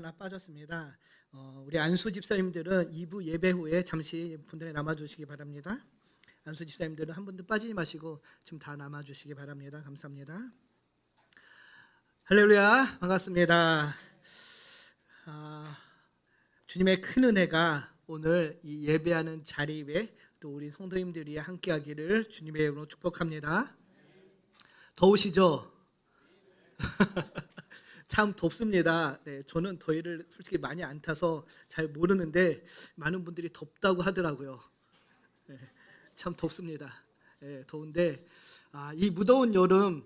하나 빠졌습니다. 우리 안수 집사님들은 2부 예배 후에 잠시 분당에 남아주시기 바랍니다. 안수 집사님들은 한 분도 빠지지 마시고 지금 다 남아주시기 바랍니다. 감사합니다. 할렐루야, 반갑습니다. 주님의 큰 은혜가 오늘 이 예배하는 자리 위에 또 우리 성도님들이 함께하기를 주님의 이름으로 축복합니다. 더우시죠? 참 덥습니다. 네, 저는 더위를 솔직히 많이 안 타서 잘 모르는데 많은 분들이 덥다고 하더라고요. 네, 참 덥습니다. 네, 더운데 이 무더운 여름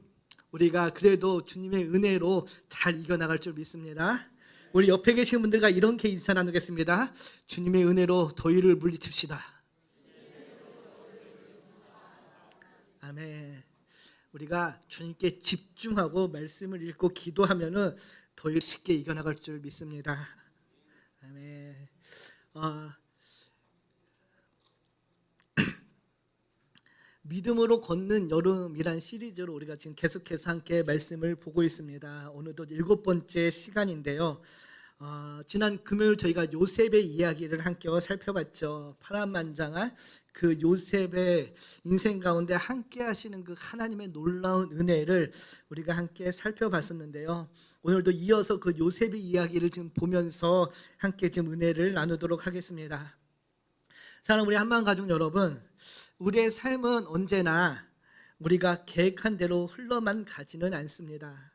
우리가 그래도 주님의 은혜로 잘 이겨나갈 줄 믿습니다. 우리 옆에 계신 분들과 이렇게 인사 나누겠습니다. 주님의 은혜로 더위를 물리칩시다. 아멘. 우리가 주님께 집중하고 말씀을 읽고 기도하면은 더위를 쉽게 이겨나갈 줄 믿습니다. 아멘. 믿음으로 걷는 여름이란 시리즈로 우리가 지금 계속해서 함께 말씀을 보고 있습니다. 오늘도 7번째 시간인데요. 지난 금요일 저희가 요셉의 이야기를 함께 살펴봤죠. 파란만장한 그 요셉의 인생 가운데 함께 하시는 그 하나님의 놀라운 은혜를 우리가 함께 살펴봤었는데요. 오늘도 이어서 그 요셉의 이야기를 지금 보면서 함께 지금 은혜를 나누도록 하겠습니다. 사랑하는 우리 한마음가족 여러분, 우리의 삶은 언제나 우리가 계획한 대로 흘러만 가지는 않습니다.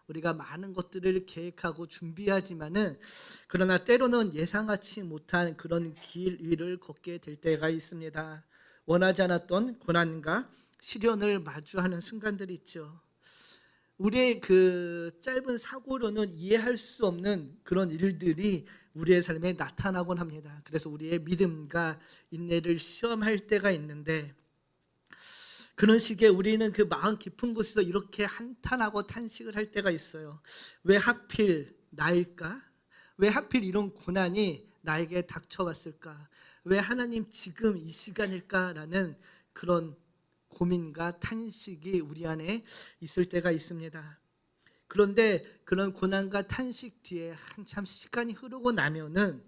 우리가 많은 것들을 계획하고 준비하지만은 그러나 때로는 예상하지 못한 그런 길 위를 걷게 될 때가 있습니다. 원하지 않았던 고난과 시련을 마주하는 순간들이 있죠. 우리의 그 짧은 사고로는 이해할 수 없는 그런 일들이 우리의 삶에 나타나곤 합니다. 그래서 우리의 믿음과 인내를 시험할 때가 있는데 그런 식에 우리는 그 마음 깊은 곳에서 이렇게 한탄하고 탄식을 할 때가 있어요. 왜 하필 나일까? 왜 하필 이런 고난이 나에게 닥쳐왔을까? 왜 하나님 지금 이 시간일까라는 그런 고민과 탄식이 우리 안에 있을 때가 있습니다. 그런데 그런 고난과 탄식 뒤에 한참 시간이 흐르고 나면은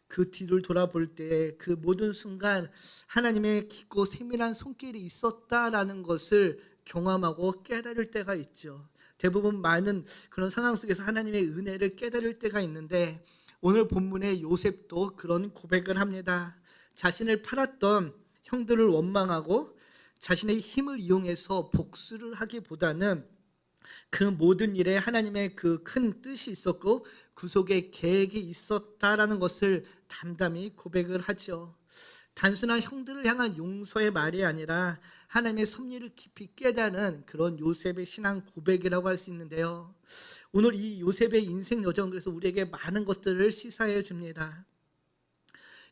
그 뒤를 돌아볼 때 그 모든 순간 하나님의 깊고 세밀한 손길이 있었다라는 것을 경험하고 깨달을 때가 있죠. 대부분 많은 그런 상황 속에서 하나님의 은혜를 깨달을 때가 있는데 오늘 본문의 요셉도 그런 고백을 합니다. 자신을 팔았던 형들을 원망하고 자신의 힘을 이용해서 복수를 하기보다는 그 모든 일에 하나님의 그 큰 뜻이 있었고 구속의 계획이 있었다라는 것을 담담히 고백을 하죠. 단순한 형들을 향한 용서의 말이 아니라 하나님의 섭리를 깊이 깨닫는 그런 요셉의 신앙 고백이라고 할 수 있는데요. 오늘 이 요셉의 인생 여정 그래서 우리에게 많은 것들을 시사해 줍니다.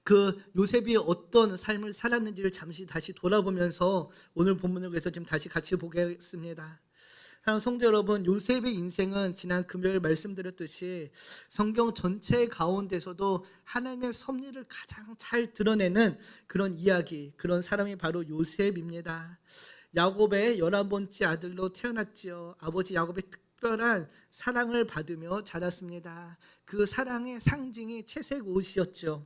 그 요셉이 어떤 삶을 살았는지를 잠시 다시 돌아보면서 오늘 본문을 그래서 지금 다시 같이 보겠습니다. 사랑하는 성도 여러분, 요셉의 인생은 지난 금요일 말씀드렸듯이 성경 전체 가운데서도 하나님의 섭리를 가장 잘 드러내는 그런 이야기, 그런 사람이 바로 요셉입니다. 야곱의 11번째 아들로 태어났지요. 아버지 야곱의 특별한 사랑을 받으며 자랐습니다. 그 사랑의 상징이 채색 옷이었죠.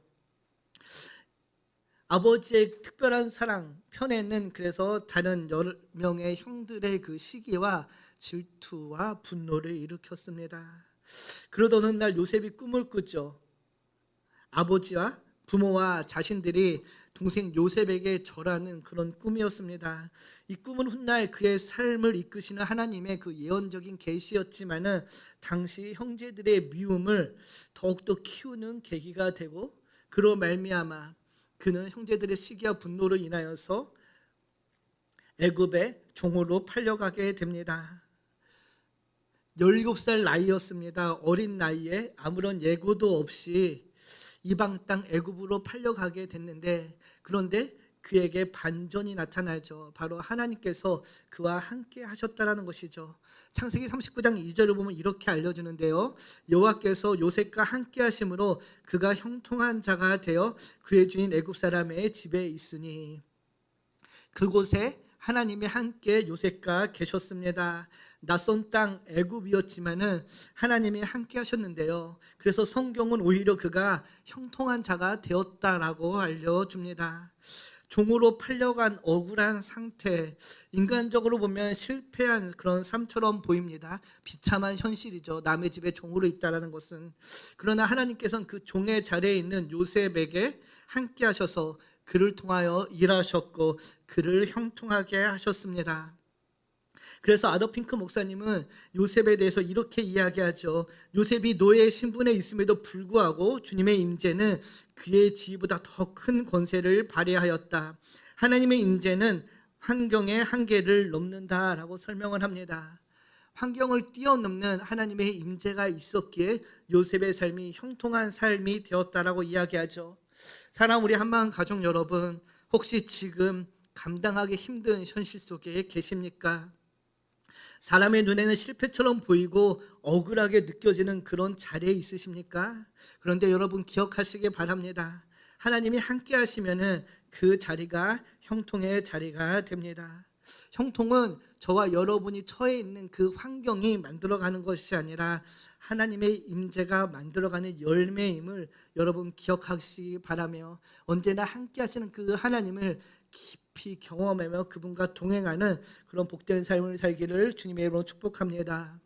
아버지의 특별한 사랑 편에는 그래서 다른 10명의 형들의 그 시기와 질투와 분노를 일으켰습니다. 그러던 어느 날 요셉이 꿈을 꾸죠. 아버지와 부모와 자신들이 동생 요셉에게 절하는 그런 꿈이었습니다. 이 꿈은 훗날 그의 삶을 이끄시는 하나님의 그 예언적인 계시였지만은 당시 형제들의 미움을 더욱더 키우는 계기가 되고 그로 말미암아 그는 형제들의 시기와 분노로 인하여서 애굽의 종으로 팔려가게 됩니다. 17살 나이였습니다. 어린 나이에 아무런 예고도 없이 이방 땅 애굽으로 팔려가게 됐는데 그런데 그에게 반전이 나타나죠. 바로 하나님께서 그와 함께 하셨다라는 것이죠. 창세기 39장 2절을 보면 이렇게 알려주는데요. 여호와께서 요셉과 함께 하심으로 그가 형통한 자가 되어 그의 주인 애굽 사람의 집에 있으니 그곳에 하나님이 함께 요셉과 계셨습니다. 낯선 땅 애굽이었지만은 하나님이 함께 하셨는데요. 그래서 성경은 오히려 그가 형통한 자가 되었다라고 알려줍니다. 종으로 팔려간 억울한 상태, 인간적으로 보면 실패한 그런 삶처럼 보입니다. 비참한 현실이죠. 남의 집에 종으로 있다라는 것은. 그러나 하나님께서는 그 종의 자리에 있는 요셉에게 함께 하셔서 그를 통하여 일하셨고 그를 형통하게 하셨습니다. 그래서 아더핑크 목사님은 요셉에 대해서 이렇게 이야기하죠. 요셉이 노예의 신분에 있음에도 불구하고 주님의 임재는 그의 지위보다 더 큰 권세를 발휘하였다. 하나님의 임재는 환경의 한계를 넘는다라고 설명을 합니다. 환경을 뛰어넘는 하나님의 임재가 있었기에 요셉의 삶이 형통한 삶이 되었다라고 이야기하죠. 사랑 우리 한마음 가족 여러분, 혹시 지금 감당하기 힘든 현실 속에 계십니까? 사람의 눈에는 실패처럼 보이고 억울하게 느껴지는 그런 자리에 있으십니까? 그런데 여러분 기억하시기 바랍니다. 하나님이 함께 하시면은 그 자리가 형통의 자리가 됩니다. 형통은 저와 여러분이 처해 있는 그 환경이 만들어가는 것이 아니라 하나님의 임재가 만들어가는 열매임을 여러분 기억하시기 바라며 언제나 함께 하시는 그 하나님을 깊이 경험하며 그분과 동행하는 그런 복된 삶을 살기를 주님의 이름으로 축복합니다.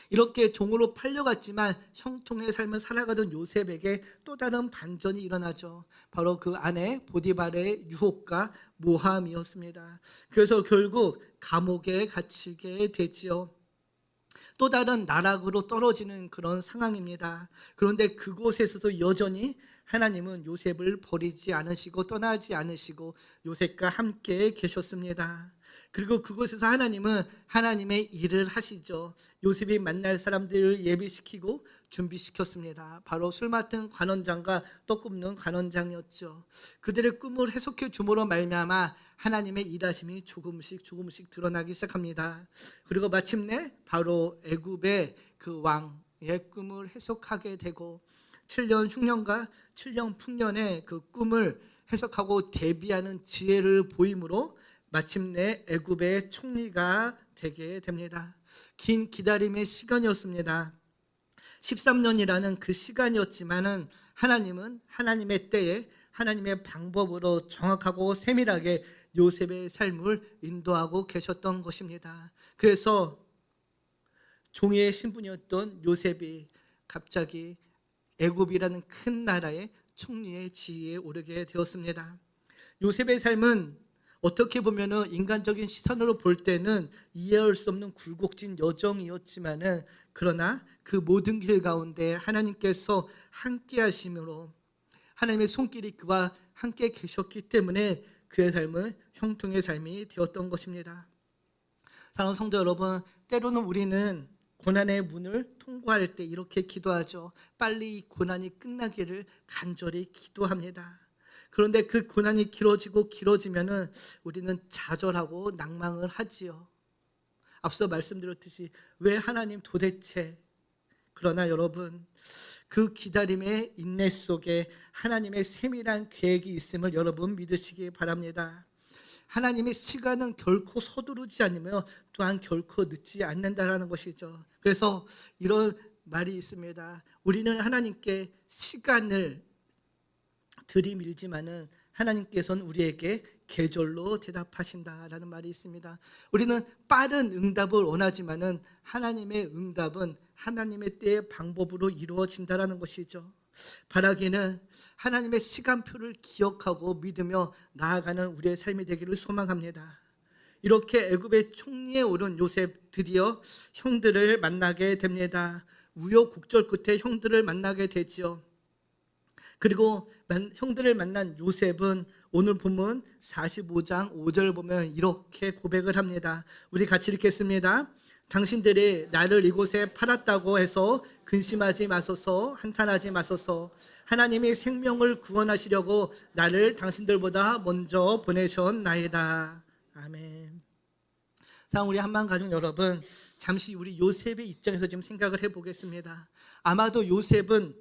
이렇게 종으로 팔려갔지만 형통의 삶을 살아가던 요셉에게 또 다른 반전이 일어나죠. 바로 그 아내 보디발의 유혹과 모함이었습니다. 그래서 결국 감옥에 갇히게 되지요. 또 다른 나락으로 떨어지는 그런 상황입니다. 그런데 그곳에서도 여전히 하나님은 요셉을 버리지 않으시고 떠나지 않으시고 요셉과 함께 계셨습니다. 그리고 그곳에서 하나님은 하나님의 일을 하시죠. 요셉이 만날 사람들을 예비시키고 준비시켰습니다. 바로 술 맡은 관원장과 떡 굽는 관원장이었죠. 그들의 꿈을 해석해 줌으로 말미암아 하나님의 일하심이 조금씩 드러나기 시작합니다. 그리고 마침내 바로 애굽의 그 왕의 꿈을 해석하게 되고 7년 흉년과 7년 풍년의 그 꿈을 해석하고 대비하는 지혜를 보임으로 마침내 애굽의 총리가 되게 됩니다. 긴 기다림의 시간이었습니다. 13년이라는 그 시간이었지만은 하나님은 하나님의 때에 하나님의 방법으로 정확하고 세밀하게 요셉의 삶을 인도하고 계셨던 것입니다. 그래서 종의 신분이었던 요셉이 갑자기 애굽이라는 큰 나라의 총리의 지위에 오르게 되었습니다. 요셉의 삶은 어떻게 보면은 인간적인 시선으로 볼 때는 이해할 수 없는 굴곡진 여정이었지만은 그러나 그 모든 길 가운데 하나님께서 함께 하심으로 하나님의 손길이 그와 함께 계셨기 때문에 그의 삶은 형통의 삶이 되었던 것입니다. 사랑하는 성도 여러분, 때로는 우리는 고난의 문을 통과할 때 이렇게 기도하죠. 빨리 이 고난이 끝나기를 간절히 기도합니다. 그런데 그 고난이 길어지면은 우리는 좌절하고 낭망을 하지요. 앞서 말씀드렸듯이 왜 하나님 도대체? 그러나 여러분, 그 기다림의 인내 속에 하나님의 세밀한 계획이 있음을 여러분 믿으시기 바랍니다. 하나님의 시간은 결코 서두르지 않으며 또한 결코 늦지 않는다라는 것이죠. 그래서 이런 말이 있습니다. 우리는 하나님께 시간을 들이밀지만은 하나님께서는 우리에게 계절로 대답하신다라는 말이 있습니다. 우리는 빠른 응답을 원하지만은 하나님의 응답은 하나님의 때의 방법으로 이루어진다라는 것이죠. 바라기는 하나님의 시간표를 기억하고 믿으며 나아가는 우리의 삶이 되기를 소망합니다. 이렇게 애굽의 총리에 오른 요셉 드디어 형들을 만나게 됩니다. 우여곡절 끝에 형들을 만나게 되지요. 그리고 형들을 만난 요셉은 오늘 본문 45장 5절 보면 이렇게 고백을 합니다. 우리 같이 읽겠습니다. 당신들이 나를 이곳에 팔았다고 해서 근심하지 마소서, 한탄하지 마소서. 하나님이 생명을 구원하시려고 나를 당신들보다 먼저 보내셨나이다. 아멘. 사랑 우리 한마음 가족 여러분, 잠시 우리 요셉의 입장에서 지금 생각을 해보겠습니다. 아마도 요셉은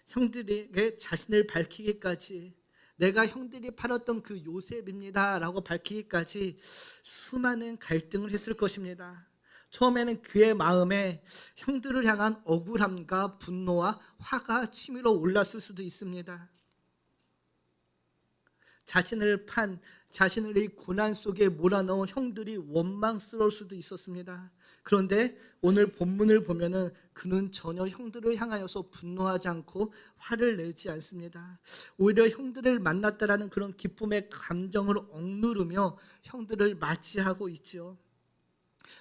형들에게 자신을 밝히기까지 내가 형들이 팔았던 그 요셉입니다 라고 밝히기까지 수많은 갈등을 했을 것입니다. 처음에는 그의 마음에 형들을 향한 억울함과 분노와 화가 치밀어 올랐을 수도 있습니다. 자신을 판 자신을 이 고난 속에 몰아넣은 형들이 원망스러울 수도 있었습니다. 그런데 오늘 본문을 보면은 그는 전혀 형들을 향하여서 분노하지 않고 화를 내지 않습니다. 오히려 형들을 만났다라는 그런 기쁨의 감정을 억누르며 형들을 맞이하고 있지요.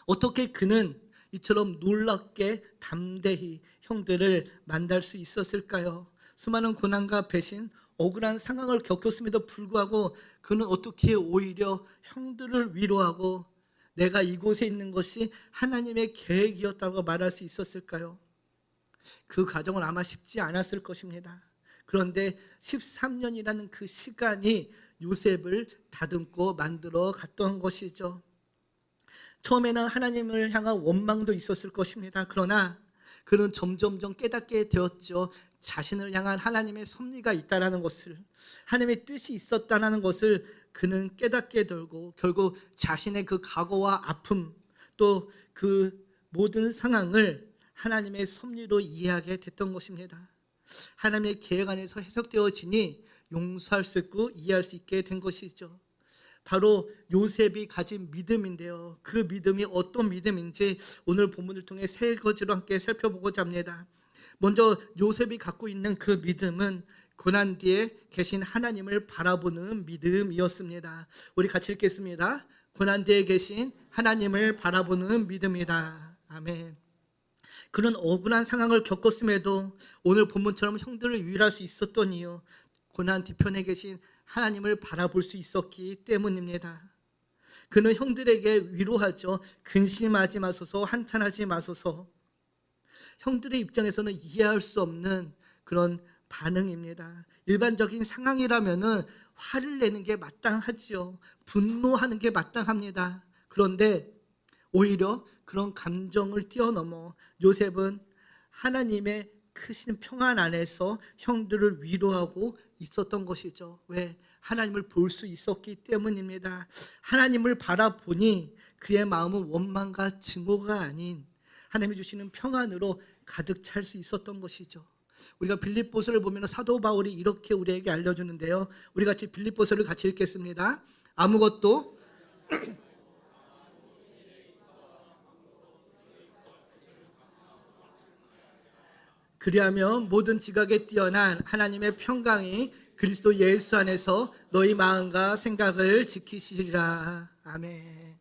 어떻게 그는 이처럼 놀랍게 담대히 형들을 만날 수 있었을까요? 수많은 고난과 배신, 억울한 상황을 겪었음에도 불구하고 그는 어떻게 오히려 형들을 위로하고 내가 이곳에 있는 것이 하나님의 계획이었다고 말할 수 있었을까요? 그 과정은 아마 쉽지 않았을 것입니다. 그런데 13년이라는 그 시간이 요셉을 다듬고 만들어 갔던 것이죠. 처음에는 하나님을 향한 원망도 있었을 것입니다. 그러나 그는 점점점 깨닫게 되었죠. 자신을 향한 하나님의 섭리가 있다는 것을, 하나님의 뜻이 있었다는 것을 그는 깨닫게 되고 결국 자신의 그 각오와 아픔 또 그 모든 상황을 하나님의 섭리로 이해하게 됐던 것입니다. 하나님의 계획 안에서 해석되어지니 용서할 수 있고 이해할 수 있게 된 것이죠. 바로 요셉이 가진 믿음인데요. 그 믿음이 어떤 믿음인지 오늘 본문을 통해 세 가지로 함께 살펴보고자 합니다. 먼저 요셉이 갖고 있는 그 믿음은 고난 뒤에 계신 하나님을 바라보는 믿음이었습니다. 우리 같이 읽겠습니다. 고난 뒤에 계신 하나님을 바라보는 믿음이다. 아멘. 그런 억울한 상황을 겪었음에도 오늘 본문처럼 형들을 위로할 수 있었던 이유, 고난 뒤편에 계신 하나님을 바라볼 수 있었기 때문입니다. 그는 형들에게 위로하죠. 근심하지 마소서, 한탄하지 마소서. 형들의 입장에서는 이해할 수 없는 그런 반응입니다. 일반적인 상황이라면은 화를 내는 게 마땅하지요. 분노하는 게 마땅합니다. 그런데 오히려 그런 감정을 뛰어넘어 요셉은 하나님의 크신 평안 안에서 형들을 위로하고 있었던 것이죠. 왜? 하나님을 볼 수 있었기 때문입니다. 하나님을 바라보니 그의 마음은 원망과 증오가 아닌 하나님이 주시는 평안으로 가득 찰 수 있었던 것이죠. 우리가 빌립보서를 보면 사도 바울이 이렇게 우리에게 알려주는데요. 우리 같이 빌립보서를 같이 읽겠습니다. 아무것도 그리하면 모든 지각에 뛰어난 하나님의 평강이 그리스도 예수 안에서 너희 마음과 생각을 지키시리라. 아멘.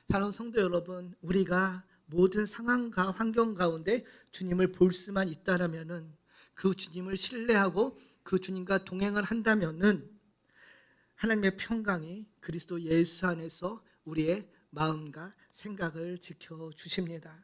사랑하는 성도 여러분, 우리가 모든 상황과 환경 가운데 주님을 볼 수만 있다라면은, 그 주님을 신뢰하고 그 주님과 동행을 한다면은 하나님의 평강이 그리스도 예수 안에서 우리의 마음과 생각을 지켜 주십니다.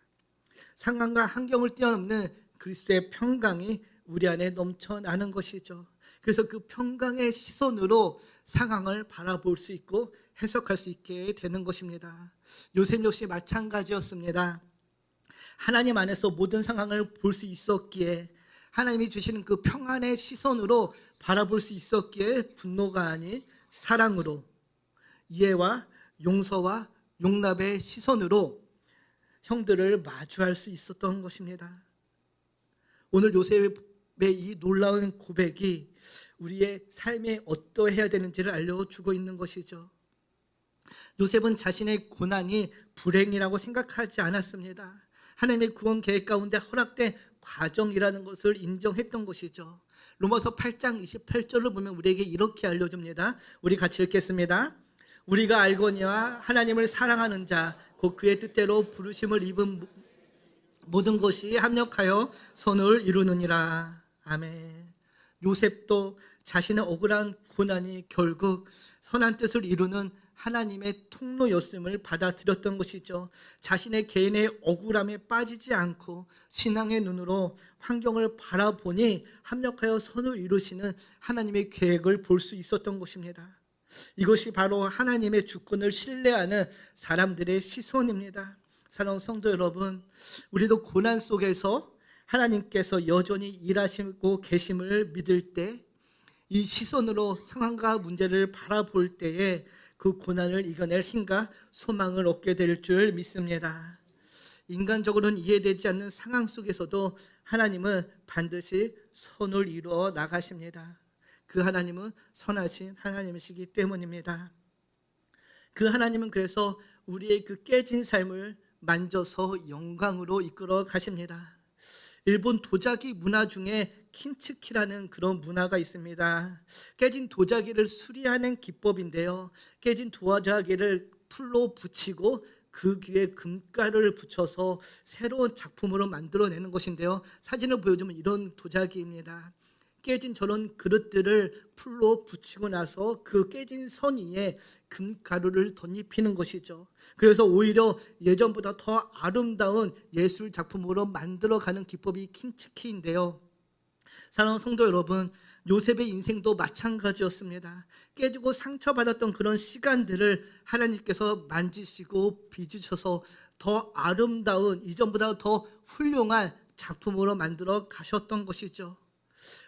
상황과 환경을 뛰어넘는 그리스도의 평강이 우리 안에 넘쳐나는 것이죠. 그래서 그 평강의 시선으로 상황을 바라볼 수 있고 해석할 수 있게 되는 것입니다. 요셉 역시 마찬가지였습니다. 하나님 안에서 모든 상황을 볼 수 있었기에, 하나님이 주시는 그 평안의 시선으로 바라볼 수 있었기에 분노가 아닌 사랑으로, 이해와 용서와 용납의 시선으로 형들을 마주할 수 있었던 것입니다. 오늘 요셉의 이 놀라운 고백이 우리의 삶에 어떠해야 되는지를 알려주고 있는 것이죠. 요셉은 자신의 고난이 불행이라고 생각하지 않았습니다. 하나님의 구원 계획 가운데 허락된 과정이라는 것을 인정했던 것이죠. 로마서 8장 28절을 보면 우리에게 이렇게 알려줍니다. 우리 같이 읽겠습니다. 우리가 알거니와 하나님을 사랑하는 자 곧 그의 뜻대로 부르심을 입은 모든 것이 합력하여 선을 이루느니라. 아멘. 요셉도 자신의 억울한 고난이 결국 선한 뜻을 이루는 하나님의 통로였음을 받아들였던 것이죠. 자신의 개인의 억울함에 빠지지 않고 신앙의 눈으로 환경을 바라보니 합력하여 선을 이루시는 하나님의 계획을 볼 수 있었던 것입니다. 이것이 바로 하나님의 주권을 신뢰하는 사람들의 시선입니다. 사랑하는 성도 여러분, 우리도 고난 속에서 하나님께서 여전히 일하시고 계심을 믿을 때 이 시선으로 상황과 문제를 바라볼 때에 그 고난을 이겨낼 힘과 소망을 얻게 될 줄 믿습니다. 인간적으로는 이해되지 않는 상황 속에서도 하나님은 반드시 선을 이루어 나가십니다. 그 하나님은 선하신 하나님이시기 때문입니다. 그 하나님은 그래서 우리의 그 깨진 삶을 만져서 영광으로 이끌어 가십니다. 일본 도자기 문화 중에 킨츠키라는 그런 문화가 있습니다. 깨진 도자기를 수리하는 기법인데요. 깨진 도자기를 풀로 붙이고 그 귀에 금가루를 붙여서 새로운 작품으로 만들어내는 것인데요. 사진을 보여주면 이런 도자기입니다. 깨진 저런 그릇들을 풀로 붙이고 나서 그 깨진 선 위에 금가루를 덧입히는 것이죠. 그래서 오히려 예전보다 더 아름다운 예술 작품으로 만들어가는 기법이 킨츠키인데요. 사랑하는 성도 여러분, 요셉의 인생도 마찬가지였습니다. 깨지고 상처받았던 그런 시간들을 하나님께서 만지시고 빚으셔서 더 아름다운, 이전보다 더 훌륭한 작품으로 만들어 가셨던 것이죠.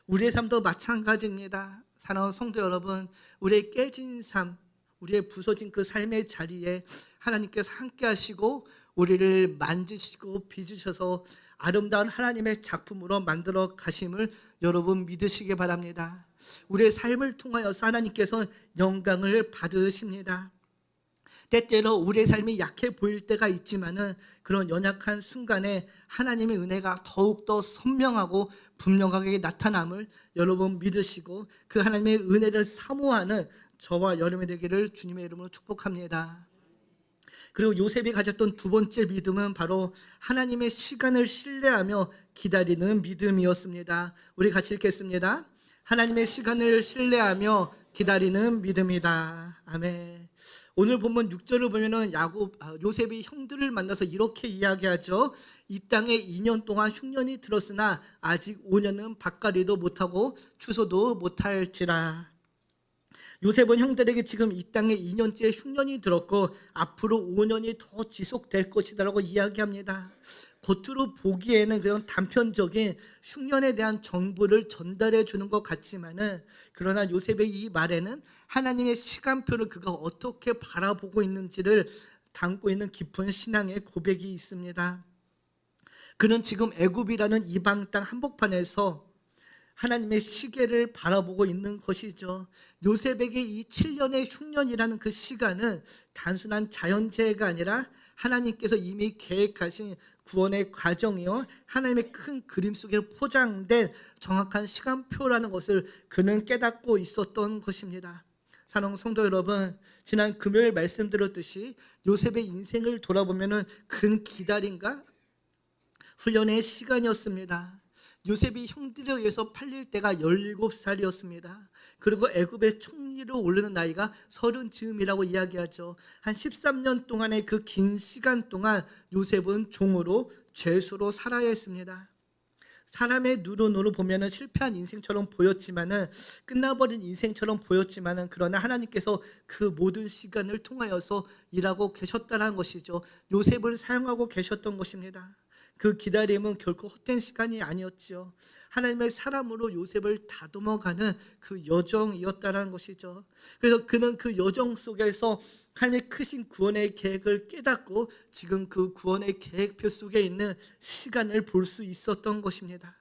우리의 삶도 마찬가지입니다. 사랑하는 성도 여러분, 우리의 깨진 삶, 우리의 부서진 그 삶의 자리에 하나님께서 함께 하시고 우리를 만지시고 빚으셔서 아름다운 하나님의 작품으로 만들어 가심을 여러분 믿으시기 바랍니다. 우리의 삶을 통하여서 하나님께서 영광을 받으십니다. 때때로 우리의 삶이 약해 보일 때가 있지만은 그런 연약한 순간에 하나님의 은혜가 더욱더 선명하고 분명하게 나타남을 여러분 믿으시고 그 하나님의 은혜를 사모하는 저와 여러분이 되기를 주님의 이름으로 축복합니다. 그리고 요셉이 가졌던 두 번째 믿음은 바로 하나님의 시간을 신뢰하며 기다리는 믿음이었습니다. 우리 같이 읽겠습니다. 하나님의 시간을 신뢰하며 기다리는 믿음이다. 아멘. 오늘 본문 6절을 보면은 요셉이 형들을 만나서 이렇게 이야기하죠. 이 땅에 2년 동안 흉년이 들었으나 아직 5년은 밭갈이도 못하고 추수도 못할지라. 요셉은 형들에게 지금 이 땅에 2년째 흉년이 들었고 앞으로 5년이 더 지속될 것이다라고 이야기합니다. 겉으로 보기에는 그런 단편적인 흉년에 대한 정보를 전달해 주는 것 같지만은 그러나 요셉의 이 말에는 하나님의 시간표를 그가 어떻게 바라보고 있는지를 담고 있는 깊은 신앙의 고백이 있습니다. 그는 지금 애굽이라는 이방 땅 한복판에서 하나님의 시계를 바라보고 있는 것이죠. 요셉에게 이 7년의 흉년이라는 그 시간은 단순한 자연재해가 아니라 하나님께서 이미 계획하신 구원의 과정이요, 하나님의 큰 그림 속에 포장된 정확한 시간표라는 것을 그는 깨닫고 있었던 것입니다. 사랑하는 성도 여러분, 지난 금요일 말씀드렸듯이 요셉의 인생을 돌아보면 큰 기다림과 훈련의 시간이었습니다. 요셉이 형들에 의해서 팔릴 때가 17살이었습니다. 그리고 애굽의 총리로 오르는 나이가 30즈음이라고 이야기하죠. 한 13년 동안의 그 긴 시간 동안 요셉은 종으로 죄수로 살아야 했습니다. 사람의 눈으로 보면 실패한 인생처럼 보였지만은, 끝나버린 인생처럼 보였지만은, 그러나 하나님께서 그 모든 시간을 통하여서 일하고 계셨다는 것이죠. 요셉을 사용하고 계셨던 것입니다. 그 기다림은 결코 헛된 시간이 아니었지요. 하나님의 사람으로 요셉을 다듬어가는 그 여정이었다는 것이죠. 그래서 그는 그 여정 속에서 하나님의 크신 구원의 계획을 깨닫고 지금 그 구원의 계획표 속에 있는 시간을 볼 수 있었던 것입니다.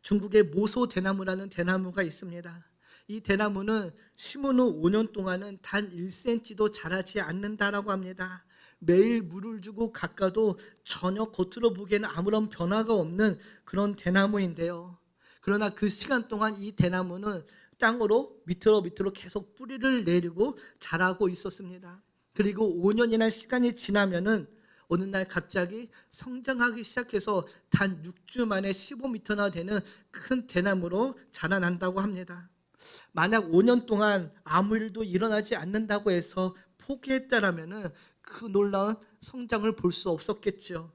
중국의 모소 대나무라는 대나무가 있습니다. 이 대나무는 심은 후 5년 동안은 단 1cm도 자라지 않는다라고 합니다. 매일 물을 주고 깎아도 전혀 겉으로 보기에는 아무런 변화가 없는 그런 대나무인데요. 그러나 그 시간 동안 이 대나무는 땅으로 밑으로 계속 뿌리를 내리고 자라고 있었습니다. 그리고 5년이나 시간이 지나면은 어느 날 갑자기 성장하기 시작해서 단 6주 만에 15m나 되는 큰 대나무로 자라난다고 합니다. 만약 5년 동안 아무 일도 일어나지 않는다고 해서 포기했다라면은 그 놀라운 성장을 볼 수 없었겠죠.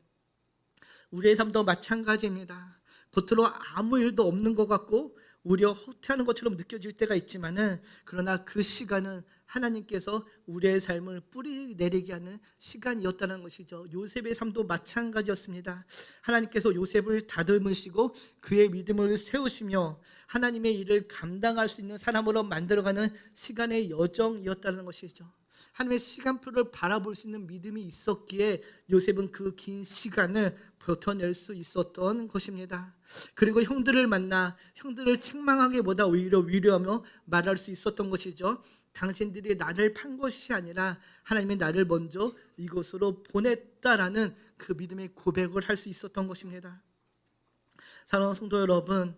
우리의 삶도 마찬가지입니다. 겉으로 아무 일도 없는 것 같고 오히려 후퇴하는 것처럼 느껴질 때가 있지만은, 그러나 그 시간은 하나님께서 우리의 삶을 뿌리 내리게 하는 시간이었다는 것이죠. 요셉의 삶도 마찬가지였습니다. 하나님께서 요셉을 다듬으시고 그의 믿음을 세우시며 하나님의 일을 감당할 수 있는 사람으로 만들어가는 시간의 여정이었다는 것이죠. 하나님의 시간표를 바라볼 수 있는 믿음이 있었기에 요셉은 그 긴 시간을 버텨낼 수 있었던 것입니다. 그리고 형들을 만나 형들을 책망하기보다 오히려 위로하며 말할 수 있었던 것이죠. 당신들이 나를 판 것이 아니라 하나님이 나를 먼저 이곳으로 보냈다라는 그 믿음의 고백을 할 수 있었던 것입니다. 사랑하는 성도 여러분,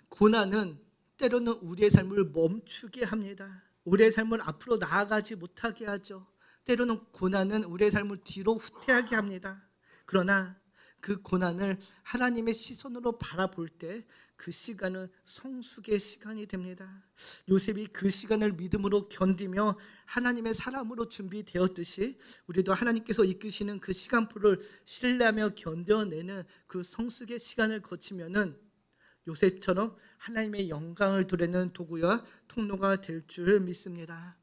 고난은 때로는 우리의 삶을 멈추게 합니다. 우리의 삶을 앞으로 나아가지 못하게 하죠. 때로는 고난은 우리의 삶을 뒤로 후퇴하게 합니다. 그러나 그 고난을 하나님의 시선으로 바라볼 때 그 시간은 성숙의 시간이 됩니다. 요셉이 그 시간을 믿음으로 견디며 하나님의 사람으로 준비되었듯이 우리도 하나님께서 이끄시는 그 시간표를 신뢰하며 견뎌내는 그 성숙의 시간을 거치면은 요셉처럼 하나님의 영광을 드러내는 도구와 통로가 될 줄 믿습니다.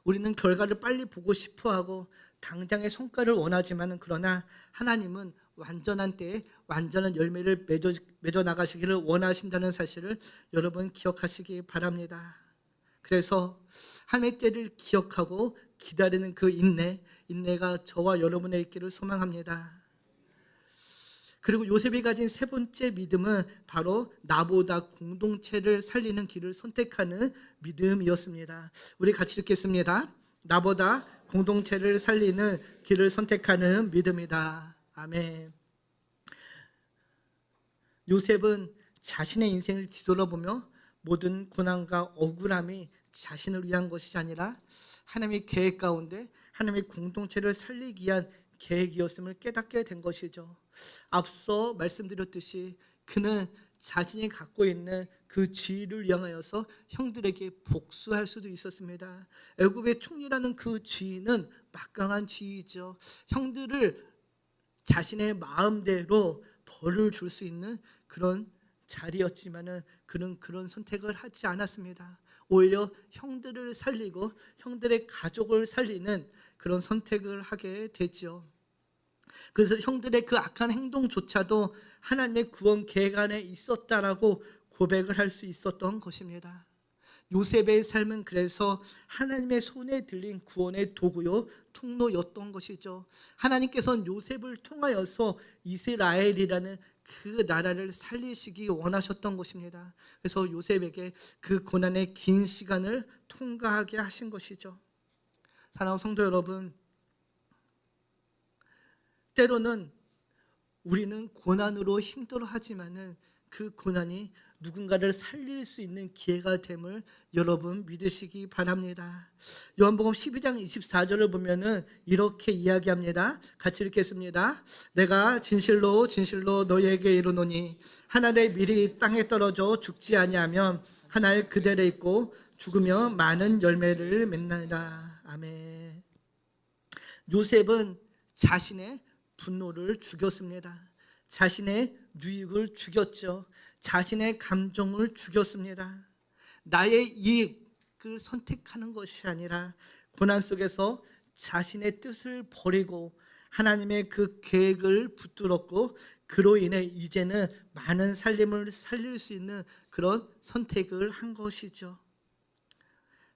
우리는 결과를 빨리 보고 싶어하고 당장의 성과를 원하지만 그러나 하나님은 완전한 때에 완전한 열매를 맺어 나가시기를 원하신다는 사실을 여러분 기억하시기 바랍니다. 그래서 하나님의 때를 기억하고 기다리는 그 인내가 저와 여러분의 있기를 소망합니다. 그리고 요셉이 가진 세 번째 믿음은 바로 나보다 공동체를 살리는 길을 선택하는 믿음이었습니다. 우리 같이 읽겠습니다. 나보다 공동체를 살리는 길을 선택하는 믿음이다. 아멘. 요셉은 자신의 인생을 뒤돌아보며 모든 고난과 억울함이 자신을 위한 것이 아니라 하나님의 계획 가운데 하나님의 공동체를 살리기 위한 계획이었음을 깨닫게 된 것이죠. 앞서 말씀드렸듯이 그는 자신이 갖고 있는 그 지위를 향하여서 형들에게 복수할 수도 있었습니다. 애굽의 총리라는 그 지위는 막강한 지위죠. 형들을 자신의 마음대로 벌을 줄 수 있는 그런 자리였지만은 그는 그런 선택을 하지 않았습니다. 오히려 형들을 살리고 형들의 가족을 살리는 그런 선택을 하게 되죠. 그래서 형들의 그 악한 행동조차도 하나님의 구원 계획 안에 있었다라고 고백을 할 수 있었던 것입니다. 요셉의 삶은 그래서 하나님의 손에 들린 구원의 도구요 통로였던 것이죠. 하나님께서는 요셉을 통하여서 이스라엘이라는 그 나라를 살리시기 원하셨던 것입니다. 그래서 요셉에게 그 고난의 긴 시간을 통과하게 하신 것이죠. 사랑하는 성도 여러분, 때로는 우리는 고난으로 힘들어하지만은 그 고난이 누군가를 살릴 수 있는 기회가 됨을 여러분 믿으시기 바랍니다. 요한복음 12장 24절을 보면은 이렇게 이야기합니다. 같이 읽겠습니다. 내가 진실로 진실로 너희에게 이르노니 한 알의 밀이 땅에 떨어져 죽지 아니하면 한 알 그대로 있고 죽으며 많은 열매를 맺느니라. 아멘. 요셉은 자신의 분노를 죽였습니다. 자신의 유익을 죽였죠. 자신의 감정을 죽였습니다. 나의 이익을 선택하는 것이 아니라 고난 속에서 자신의 뜻을 버리고 하나님의 그 계획을 붙들었고 그로 인해 이제는 많은 살림을 살릴 수 있는 그런 선택을 한 것이죠.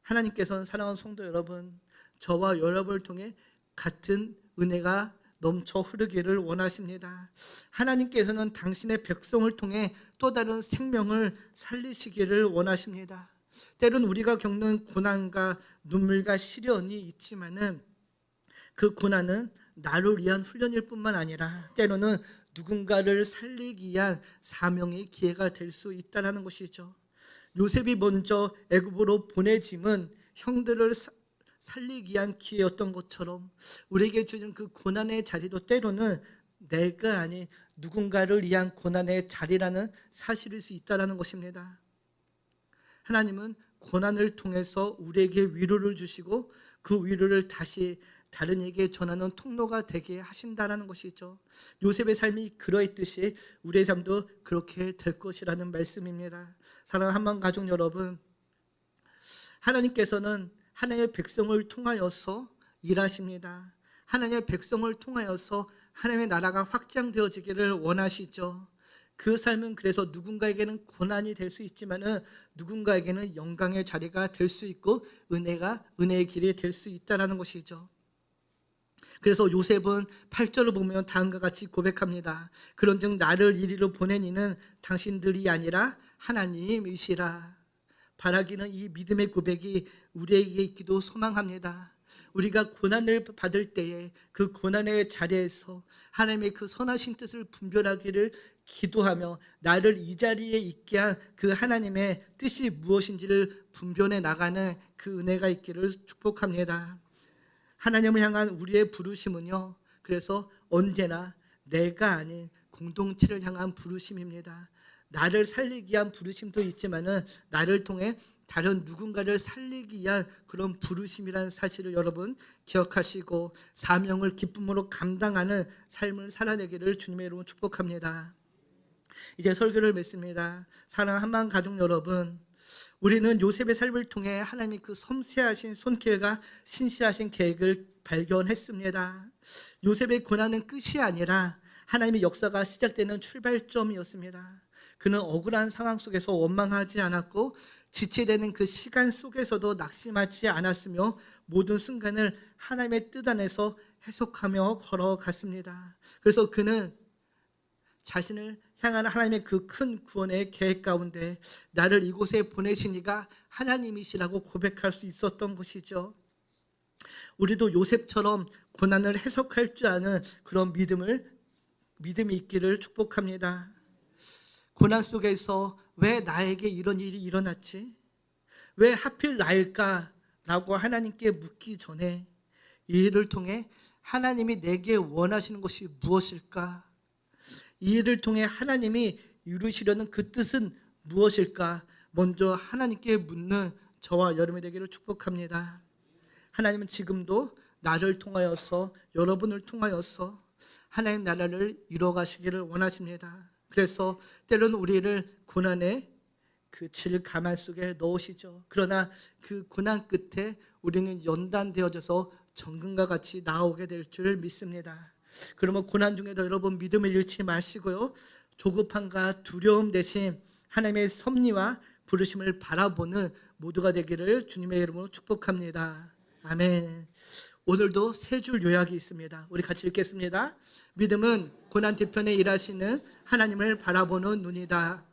하나님께서는 사랑하는 성도 여러분, 저와 여러분을 통해 같은 은혜가 넘쳐 흐르기를 원하십니다. 하나님께서는 당신의 백성을 통해 또 다른 생명을 살리시기를 원하십니다. 때로는 우리가 겪는 고난과 눈물과 시련이 있지만은 그 고난은 나를 위한 훈련일 뿐만 아니라 때로는 누군가를 살리기 위한 사명의 기회가 될 수 있다는 것이죠. 요셉이 먼저 애굽으로 보내짐은 형들을 살리기 위한 기회였던 것처럼 우리에게 주는 그 고난의 자리도 때로는 내가 아닌 누군가를 위한 고난의 자리라는 사실일 수 있다는 것입니다. 하나님은 고난을 통해서 우리에게 위로를 주시고 그 위로를 다시 다른 이에게 전하는 통로가 되게 하신다는 것이죠. 요셉의 삶이 그러했듯이 우리의 삶도 그렇게 될 것이라는 말씀입니다. 사랑하는 한만 가족 여러분, 하나님께서는 하나님의 백성을 통하여서 일하십니다. 하나님의 백성을 통하여서 하나님의 나라가 확장되어지기를 원하시죠. 그 삶은 그래서 누군가에게는 고난이 될 수 있지만은 누군가에게는 영광의 자리가 될 수 있고 은혜의 길이 될 수 있다라는 것이죠. 그래서 요셉은 8절을 보면 다음과 같이 고백합니다. 그런즉 나를 이리로 보낸 이는 당신들이 아니라 하나님이시라. 바라기는 이 믿음의 고백이 우리에게 있기도 소망합니다. 우리가 고난을 받을 때에 그 고난의 자리에서 하나님의 그 선하신 뜻을 분별하기를 기도하며 나를 이 자리에 있게 한 그 하나님의 뜻이 무엇인지를 분별해 나가는 그 은혜가 있기를 축복합니다. 하나님을 향한 우리의 부르심은요, 그래서 언제나 내가 아닌 공동체를 향한 부르심입니다. 나를 살리기 위한 부르심도 있지만은 나를 통해 다른 누군가를 살리기 위한 그런 부르심이라는 사실을 여러분 기억하시고 사명을 기쁨으로 감당하는 삶을 살아내기를 주님의 이름으로 축복합니다. 이제 설교를 맺습니다. 사랑하는 한만 가족 여러분, 우리는 요셉의 삶을 통해 하나님의 그 섬세하신 손길과 신실하신 계획을 발견했습니다. 요셉의 고난은 끝이 아니라 하나님의 역사가 시작되는 출발점이었습니다. 그는 억울한 상황 속에서 원망하지 않았고 지체되는 그 시간 속에서도 낙심하지 않았으며 모든 순간을 하나님의 뜻 안에서 해석하며 걸어갔습니다. 그래서 그는 자신을 향한 하나님의 그 큰 구원의 계획 가운데 나를 이곳에 보내신 이가 하나님이시라고 고백할 수 있었던 것이죠. 우리도 요셉처럼 고난을 해석할 줄 아는 그런 믿음이 있기를 축복합니다. 고난 속에서 왜 나에게 이런 일이 일어났지? 왜 하필 나일까? 라고 하나님께 묻기 전에 이 일을 통해 하나님이 내게 원하시는 것이 무엇일까? 이 일을 통해 하나님이 이루시려는 그 뜻은 무엇일까? 먼저 하나님께 묻는 저와 여러분이 되기를 축복합니다. 하나님은 지금도 나를 통하여서 여러분을 통하여서 하나님 나라를 이루어가시기를 원하십니다. 그래서 때로는 우리를 고난의 그 질가만 속에 넣으시죠. 그러나 그 고난 끝에 우리는 연단되어져서 정금과 같이 나오게 될 줄 믿습니다. 그러면 고난 중에도 여러분 믿음을 잃지 마시고요, 조급함과 두려움 대신 하나님의 섭리와 부르심을 바라보는 모두가 되기를 주님의 이름으로 축복합니다. 아멘. 오늘도 세 줄 요약이 있습니다. 우리 같이 읽겠습니다. 믿음은 고난 뒤편에 일하시는 하나님을 바라보는 눈이다.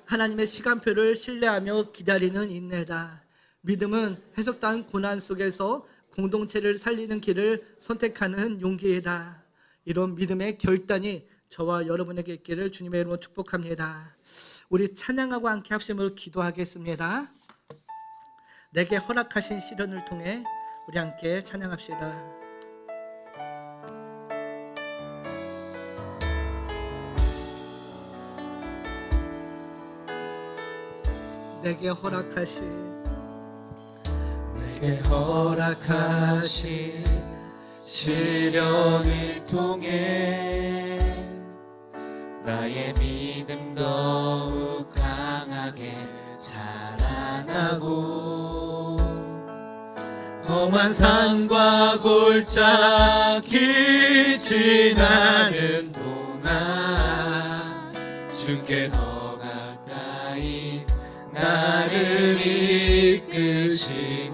하나님의 시간표를 신뢰하며 기다리는 인내다. 믿음은 해석당한 고난 속에서 공동체를 살리는 길을 선택하는 용기이다. 이런 믿음의 결단이 저와 여러분에게 있기를 주님의 이름으로 축복합니다. 우리 찬양하고 함께 합심으로 기도하겠습니다. 내게 허락하신 시련을 통해 우리 함께 찬양합시다. 내게 허락하신 시련을 통해 나의 믿음 더욱 강하게 자라나고 험한 산과 골짜기 지나는 동안 주께 더 가까이 나를 이끄시네.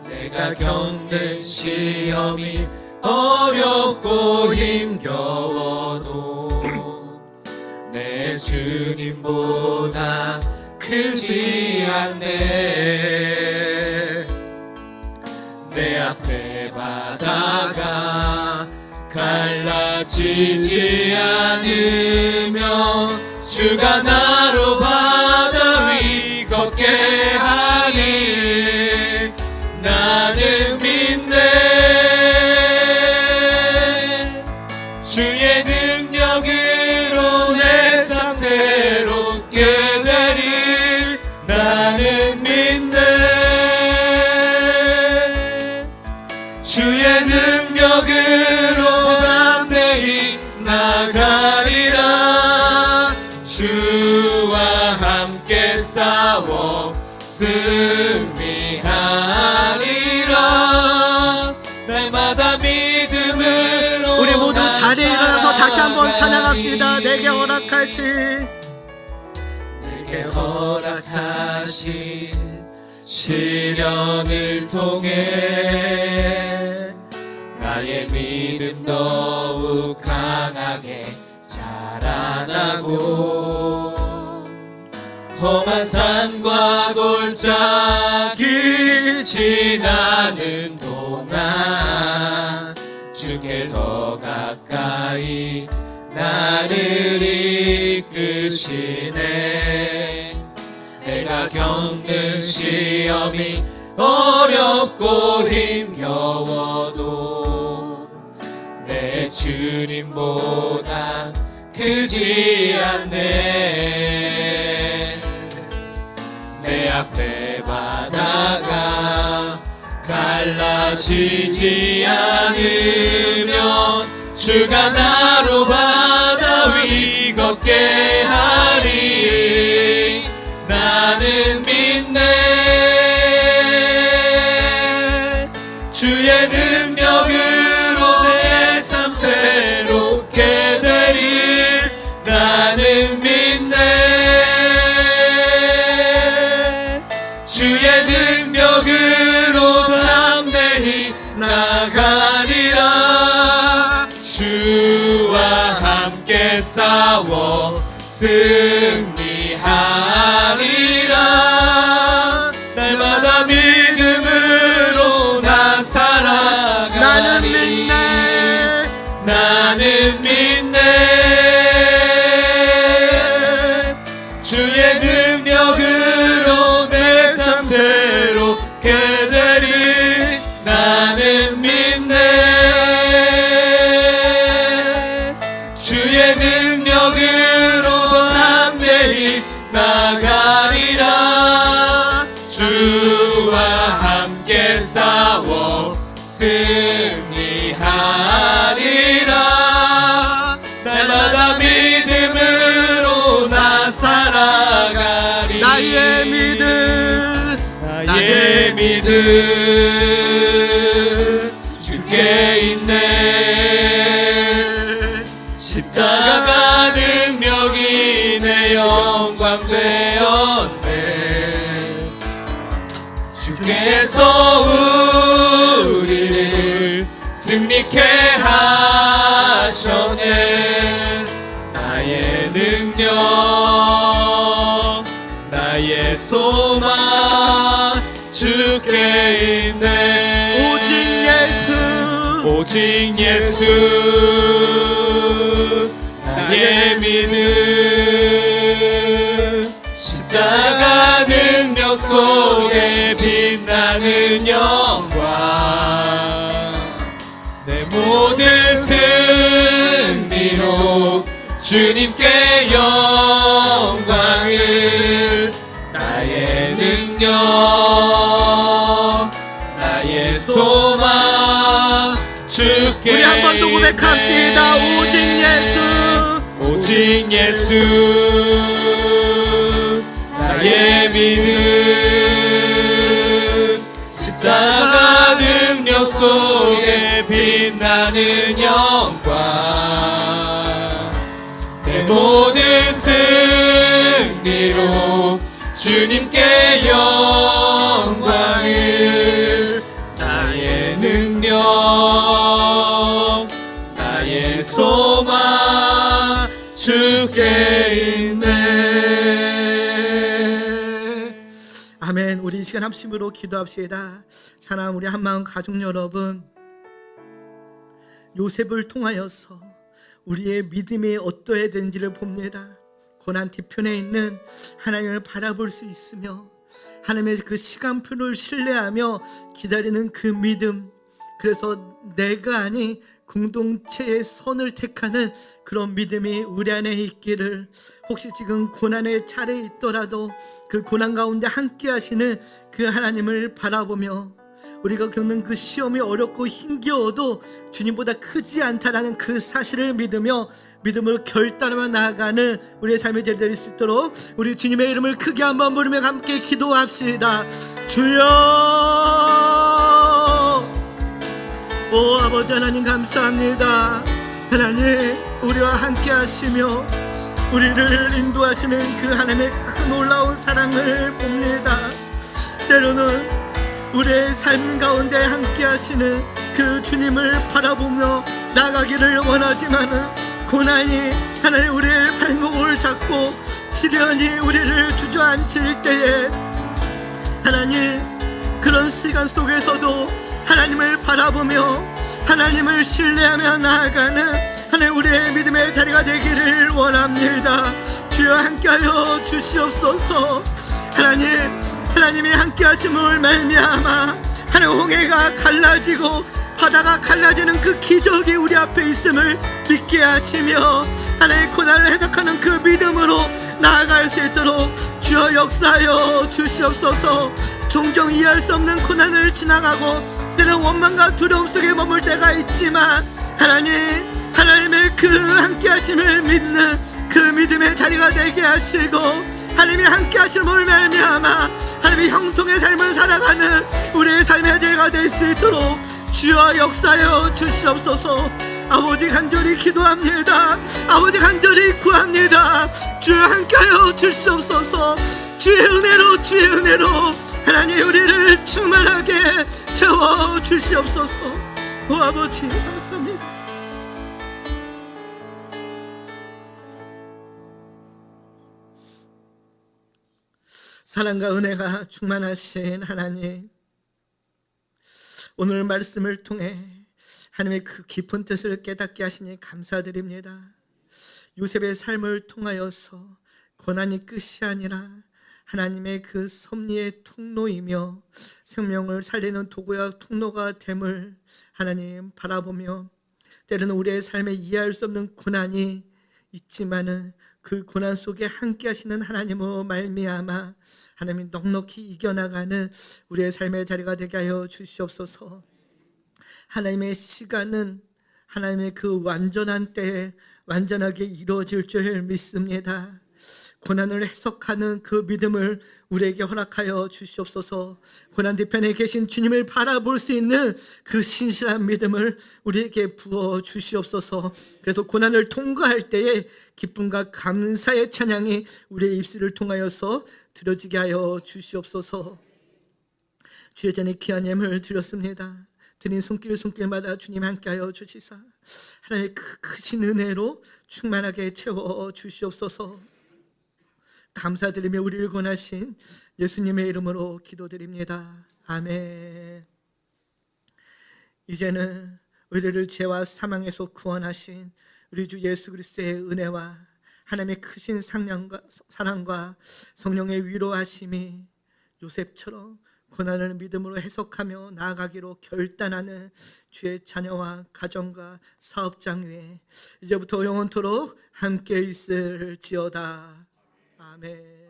내가 겪는 시험이 어렵고 힘겨워도 내 주님보다 크지 않네. 내 앞에 바다가 갈라지지 않으며 주가 나로 바다 위 걷게 하니 나는 믿네. 주의 능력으로 내 삶 새롭게 되리 나는 믿네. 주의 능력으로 담대히 나가리라. 주와 함께 싸워 승리하리라. 날마다 믿음으로 우리 모두 자리에 일어나서 다시 한번 찬양합시다. 내게 허락하신 시련을 통해 나의 믿음 더욱 강하게 자라나고 험한 산과 골짜기 지나는 동안 주께 더 가까이 나를 이끄시네. 내가 겪는 시험이 어렵고 힘겨워도 내 주님보다 크지 않네. 내 앞에 바다가 갈라지지 않으면 주가 나로 바다 위 걷게 하리. 나는 믿네. 주의 능력으로 내 삶 새롭게 되리. 나는 믿네. 주의 능력으로 담대히 나가리라. 주와 함께 싸워 승리하리라. 날마다 믿음으로 나 살아가리. 나는 믿네. 나는 믿네. 주의 능력으로 내 삶 새롭게 되리. 나는 믿네. 주의 능력으로 담대히 나가리라. 주와 함께 싸워 승리하리라. 날마다 믿음으로 나 살아가리. 나의 믿음 주께 있네. 십자가 능력이 내 영광 되었네. 주께서 우리를 승리케 하셨네. 나의 능력 나의 소망 주께 있네. 오직 예수 나의 믿음. 십자가 능력 속에 빛나는 영광. 내 모든 승리로 주님께 영광을. 나의 능력 나의 소망 주께 우리 한 번 더 고백합시다. 오직 예수 나의 믿음. 십자가 능력 속에 빛나는 영광. 내 모든 승리로 주님께 영광을. 나의 능력 나의 소망 주께 있네. 아멘. 우리 이 시간 합심으로 기도합시다. 사랑하는 우리 한마음 가족 여러분, 요셉을 통하여서 우리의 믿음이 어떠해야 되는지를 봅니다. 고난 뒤편에 있는 하나님을 바라볼 수 있으며 하나님의 그 시간표를 신뢰하며 기다리는 그 믿음, 그래서 내가 아닌 공동체의 선을 택하는 그런 믿음이 우리 안에 있기를. 혹시 지금 고난의 차례에 있더라도 그 고난 가운데 함께 하시는 그 하나님을 바라보며 우리가 겪는 그 시험이 어렵고 힘겨워도 주님보다 크지 않다라는 그 사실을 믿으며 믿음으로 결단하며 나아가는 우리의 삶의 제리 될 수 있도록 우리 주님의 이름을 크게 한번 부르며 함께 기도합시다. 주여, 오 아버지 하나님 감사합니다. 하나님, 우리와 함께 하시며 우리를 인도하시는 그 하나님의 큰 놀라운 사랑을 봅니다. 때로는 우리의 삶 가운데 함께 하시는 그 주님을 바라보며 나가기를 원하지만은 고난이 하나님 우리의 발목을 잡고 시련이 우리를 주저앉힐 때에 하나님, 그런 시간 속에서도 하나님을 바라보며 하나님을 신뢰하며 나아가는 하나님 우리의 믿음의 자리가 되기를 원합니다. 주여 함께하여 주시옵소서. 하나님이 함께하심을 말미암아 하나님 홍해가 갈라지고 바다가 갈라지는 그 기적이 우리 앞에 있음을 믿게 하시며 하나님의 고난을 해석하는 그 믿음으로 나아갈 수 있도록 주여 역사하여 주시옵소서. 종종 이해할 수 없는 고난을 지나가고 때는 원망과 두려움 속에 머물 때가 있지만 하나님의 그 함께하심을 믿는 그 믿음의 자리가 되게 하시고 하나님이 함께하심을 말미암아 하나님의 형통의 삶을 살아가는 우리의 삶의 자리가 될 수 있도록 주여 역사하여 주시옵소서. 아버지 간절히 기도합니다. 아버지 간절히 구합니다. 주여 함께하여 주시옵소서. 주의 은혜로 하나님 우리를 충만하게 채워 주시옵소서. 오 아버지 감사합니다. 사랑과 은혜가 충만하신 하나님, 오늘 말씀을 통해 하나님의 그 깊은 뜻을 깨닫게 하시니 감사드립니다. 요셉의 삶을 통하여서 고난이 끝이 아니라 하나님의 그 섭리의 통로이며 생명을 살리는 도구와 통로가 됨을 하나님 바라보며 때로는 우리의 삶에 이해할 수 없는 고난이 있지만은 그 고난 속에 함께 하시는 하나님으로 말미암아 하나님이 넉넉히 이겨나가는 우리의 삶의 자리가 되게 하여 주시옵소서. 하나님의 시간은 하나님의 그 완전한 때에 완전하게 이루어질 줄 믿습니다. 고난을 해석하는 그 믿음을 우리에게 허락하여 주시옵소서. 고난 뒤편에 계신 주님을 바라볼 수 있는 그 신실한 믿음을 우리에게 부어 주시옵소서. 그래서 고난을 통과할 때에 기쁨과 감사의 찬양이 우리의 입술을 통하여서 들어지게 하여 주시옵소서. 주의 전에 귀한 예물을 드렸습니다. 드린 손길마다 주님 함께하여 주시사 하나님의 크신 은혜로 충만하게 채워 주시옵소서. 감사드리며 우리를 권하신 예수님의 이름으로 기도드립니다. 아멘. 이제는 우리를 죄와 사망에서 구원하신 우리 주 예수 그리스도의 은혜와 하나님의 크신 사랑과 성령의 위로하심이 요셉처럼 고난을 믿음으로 해석하며 나아가기로 결단하는 주의 자녀와 가정과 사업장 위에 이제부터 영원토록 함께 있을지어다. 아멘.